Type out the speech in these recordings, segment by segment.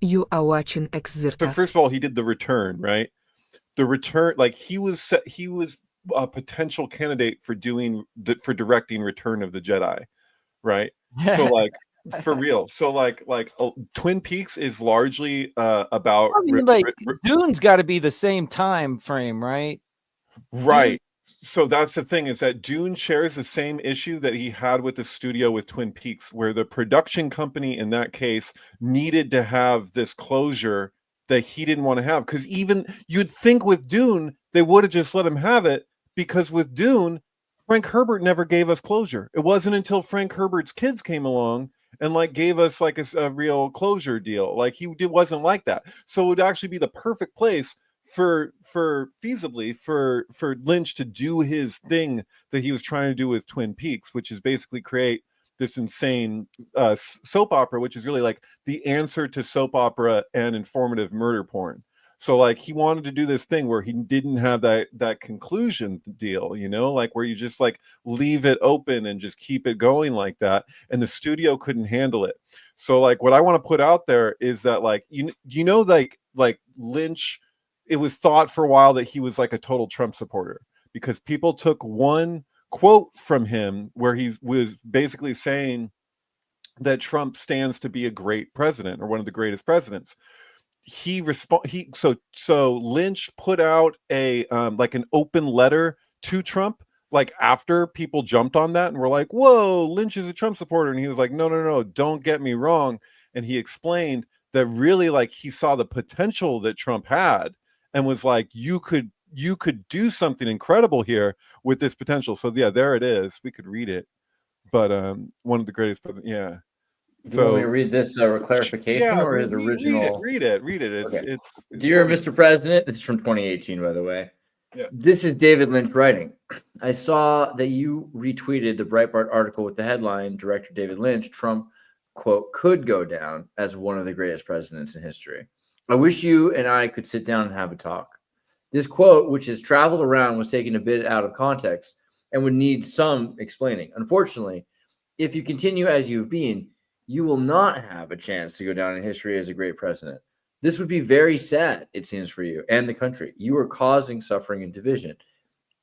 You are watching So first Xirtus. of all, he did The Return, right? The Return, like he was a potential candidate for for directing Return of the Jedi, right? So I like for real. So Twin Peaks is largely about mean, like Dune's got to be the same time frame, right? Dune. right. So that's the thing, is that Dune shares the same issue that he had with the studio with Twin Peaks, where the production company in that case needed to have this closure that he didn't want to have. Because even you'd think with Dune, they would have just let him have it, because with Dune, Frank Herbert never gave us closure. It wasn't until Frank Herbert's kids came along and like gave us like a real closure deal. Like wasn't like that. So it would actually be the perfect place for feasibly for Lynch to do his thing that he was trying to do with Twin Peaks, which is basically create this insane soap opera, which is really like the answer to soap opera and informative murder porn. So like he wanted to do this thing where he didn't have that conclusion deal, you know, like where you just like leave it open and just keep it going like that, and the studio couldn't handle it. So like what I want to put out there is that like you know like Lynch, it was thought for a while that he was like a total Trump supporter, because people took one quote from him where he was basically saying that Trump stands to be a great president or one of the greatest presidents. So Lynch put out a like an open letter to Trump, like after people jumped on that and were like, whoa, Lynch is a Trump supporter, and he was like, no, no, no, don't get me wrong. And he explained that really like he saw the potential that Trump had, and was like, you could do something incredible here with this potential. So yeah, there it is, we could read it. But one of the greatest presidents, yeah. Do you want me to So read this clarification yeah, or his read it, original? read it. Okay. It's Dear very Mr. President, this is from 2018, by the way. yeah. This is David Lynch writing. I saw that you retweeted the Breitbart article with the headline, Director David Lynch, Trump, quote, could go down as one of the greatest presidents in history. I wish you and I could sit down and have a talk. This quote, which has traveled around, was taken a bit out of context and would need some explaining. Unfortunately, if you continue as you've been, you will not have a chance to go down in history as a great president. This would be very sad, it seems, for you and the country. You are causing suffering and division.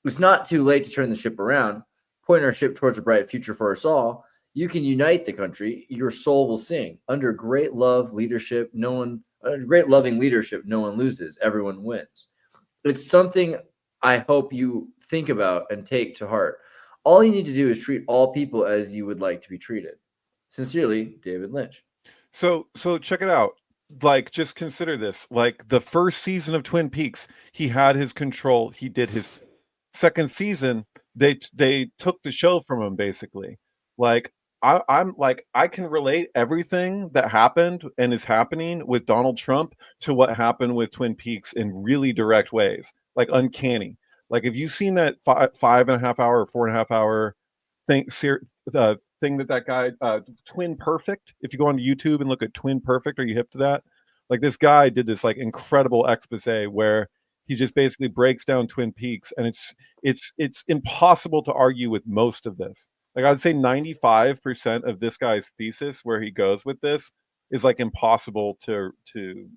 It's not too late to turn the ship around, point our ship towards a bright future for us all. You can unite the country. Your soul will sing. Under great loving leadership, no one loses. Everyone wins. It's something I hope you think about and take to heart. All you need to do is treat all people as you would like to be treated. Sincerely, David Lynch. So check it out. Like just consider this. Like the first season of Twin Peaks, he had his control. He did his second season. They took the show from him basically. Like I'm like I can relate everything that happened and is happening with Donald Trump to what happened with Twin Peaks in really direct ways, like uncanny. Like if you've seen that 5.5 hour or 4.5 hour thing thing that guy Twin Perfect. If you go on YouTube and look at Twin Perfect, are you hip to that? Like this guy did this like incredible expose where he just basically breaks down Twin Peaks, and it's impossible to argue with most of this. Like I'd say 95% of this guy's thesis, where he goes with this, is like impossible to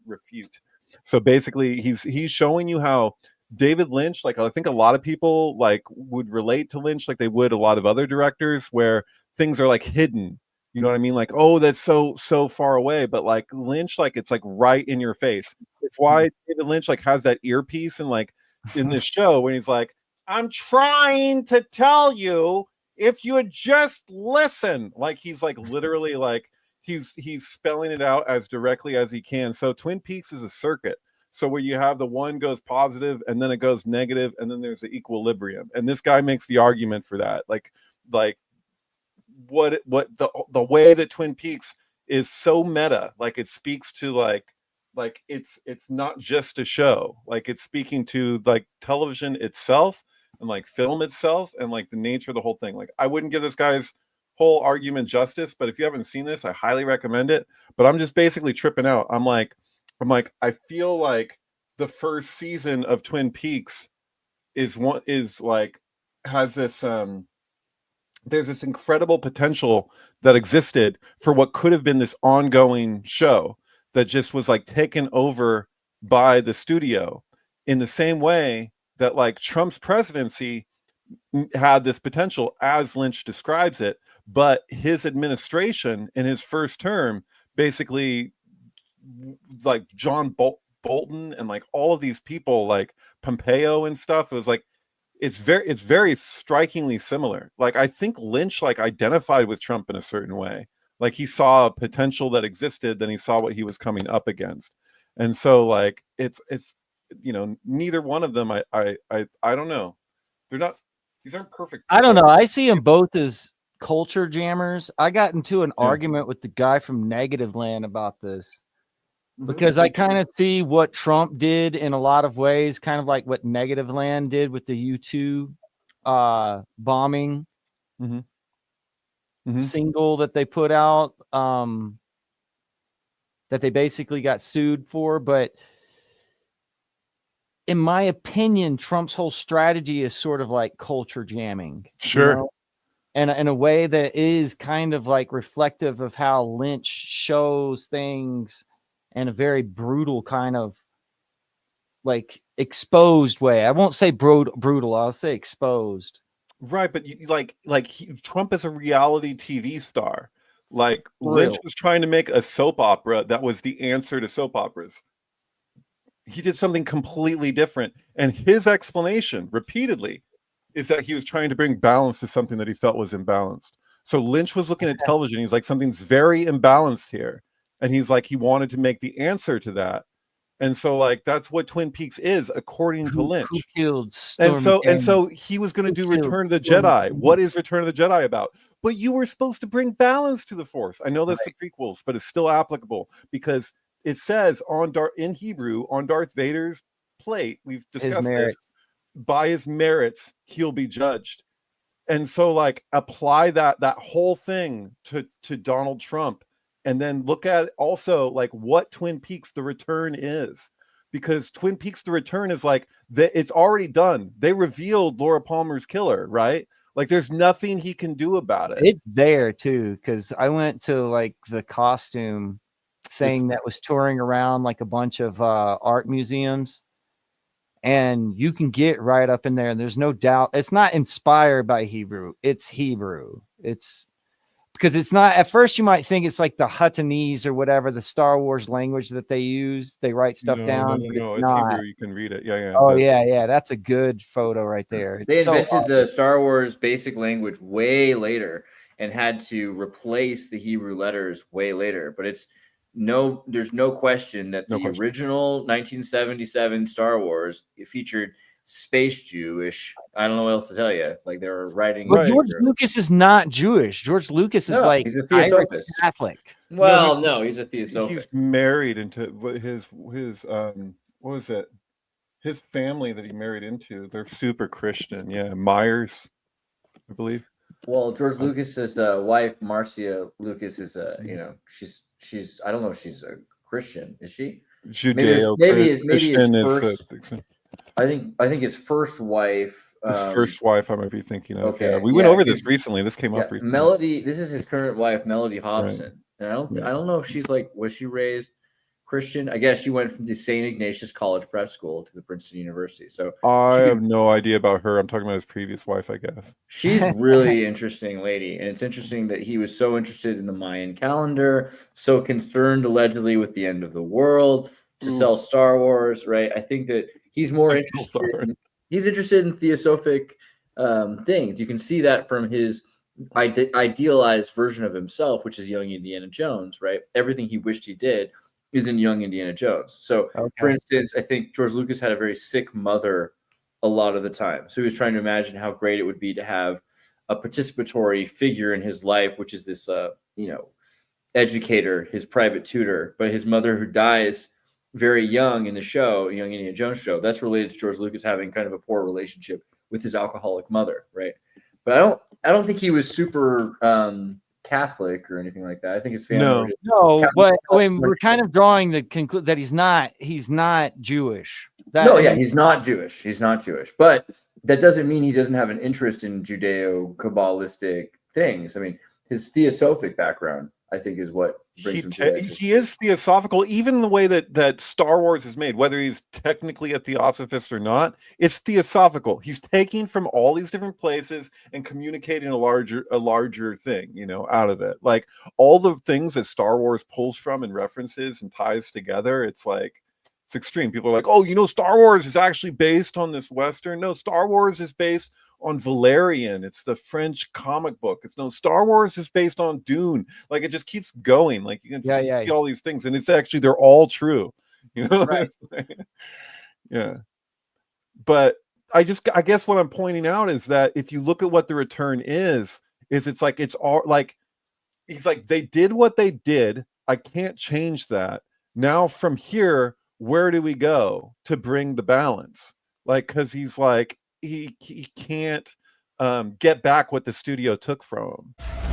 refute. So basically, he's showing you how David Lynch, like I think a lot of people like would relate to Lynch like they would a lot of other directors, where things are like hidden. You know what I mean? Like, oh, that's so far away, but like Lynch, like it's like right in your face. It's why David Lynch like has that earpiece and like in this show when he's like, "I'm trying to tell you if you would just listen." Like he's like literally like he's spelling it out as directly as he can. So Twin Peaks is a circuit. So where you have the one goes positive and then it goes negative and then there's the equilibrium. And this guy makes the argument for that. Like what the way that Twin Peaks is so meta, like it speaks to like it's not just a show. Like it's speaking to like television itself and like film itself and like the nature of the whole thing. Like I wouldn't give this guy's whole argument justice, but if you haven't seen this, I highly recommend it. But I'm just basically tripping out. I'm like, I feel like the first season of Twin Peaks is like has this there's this incredible potential that existed for what could have been this ongoing show that just was like taken over by the studio, in the same way that like Trump's presidency had this potential as Lynch describes it, but his administration in his first term basically, like Bolton and like all of these people like Pompeo and stuff, it was like it's very strikingly similar. Like I think Lynch like identified with Trump in a certain way. Like he saw a potential that existed, then he saw what he was coming up against. And so like it's neither one of them I don't know. They're not, these aren't perfect people. I don't know. I see them both as culture jammers. I got into an Yeah. argument with the guy from Negative Land about this because I kind of see what Trump did in a lot of ways, kind of like what Negative Land did with the U2 bombing single that they put out, that they basically got sued for. But in my opinion, Trump's whole strategy is sort of like culture jamming. Sure. You know? And in a way that is kind of like reflective of how Lynch shows things in a very brutal kind of like exposed way. I won't say brutal. I'll say exposed. Right, but Trump is a reality TV star. Like Lynch was trying to make a soap opera that was the answer to soap operas. He did something completely different, and his explanation repeatedly is that he was trying to bring balance to something that he felt was imbalanced. So Lynch was looking at television. He's like, something's very imbalanced here, and he's like, he wanted to make the answer to that. And so like that's what Twin Peaks is according to Lynch. Who killed And so he was going to do Return of the Jedi. What is Return of the Jedi about? But you were supposed to bring balance to the Force. I know that's the prequels, but it's still applicable because it says in Hebrew on Darth Vader's plate, we've discussed this, by his merits he'll be judged. And so like apply that whole thing to Donald Trump. And then look at also like what Twin Peaks The Return is, because Twin Peaks The Return is like it's already done. They revealed Laura Palmer's killer, right? Like there's nothing he can do about it. It's there too, because I went to like the costume thing that was touring around like a bunch of art museums, and you can get right up in there, and there's no doubt it's not inspired by Hebrew. It's Hebrew. It's because it's not, at first you might think it's like the Huttonese or whatever, the Star Wars language that they use. They write stuff down. No, it's not. Hebrew. You can read it. Yeah. Oh, yeah. That's a good photo right there. It's they invented the Star Wars basic language way later and had to replace the Hebrew letters way later. But there's no question that the original 1977 Star Wars featured space Jewish. I don't know what else to tell you. Like they were writing. But George Lucas is not Jewish. George Lucas is like he's a Theosophist. Catholic. Well, no, he's a Theosophic. He's married into his what was it? His family that he married into. They're super Christian. Yeah, Myers, I believe. Well, George Lucas's wife, Marcia Lucas, is she's I don't know if she's a Christian. Is she? Maybe his first. I think his first wife. His first wife, I might be thinking of. Okay, we went over this recently. This came up recently. Melody. This is his current wife, Melody Hobson. Right. And I don't know if she's like, was she raised Christian? I guess she went from the St. Ignatius College Prep School to the Princeton University. So I have no idea about her. I'm talking about his previous wife, I guess. She's really interesting lady, and it's interesting that he was so interested in the Mayan calendar, so concerned allegedly with the end of the world to sell Star Wars. Right? I think that he's more interested. He's interested in theosophic things. You can see that from his idealized version of himself, which is young Indiana Jones. Right? Everything he wished he did is in young Indiana Jones. So, for instance, I think George Lucas had a very sick mother a lot of the time. So he was trying to imagine how great it would be to have a participatory figure in his life, which is this, educator, his private tutor. But his mother, who dies very young in the show, Young Indiana Jones show, that's related to George Lucas having kind of a poor relationship with his alcoholic mother, right? But I don't think he was super Catholic or anything like that. I think his family. No, but I mean, we're kind of drawing the conclusion that he's not Jewish. He's not Jewish. He's not Jewish. But that doesn't mean he doesn't have an interest in Judeo-Kabbalistic things. I mean, his theosophic background, I think is what brings him to that. He is theosophical, even the way that Star Wars is made, whether he's technically a theosophist or not, it's theosophical. He's taking from all these different places and communicating a larger thing, you know, out of it. Like all the things that Star Wars pulls from and references and ties together, it's like it's extreme. People are like, oh, you know, Star Wars is actually based on this Western. No, Star Wars is based on Valerian. It's the French comic book. It's no, Star Wars is based on Dune. Like it just keeps going. Like you can see all these things, and it's actually they're all true. You know, Right. Yeah. But I guess what I'm pointing out is that if you look at what the return is it's like it's all like he's like they did what they did. I can't change that. Now from here, where do we go to bring the balance? Like because he's like he can't get back what the studio took from him.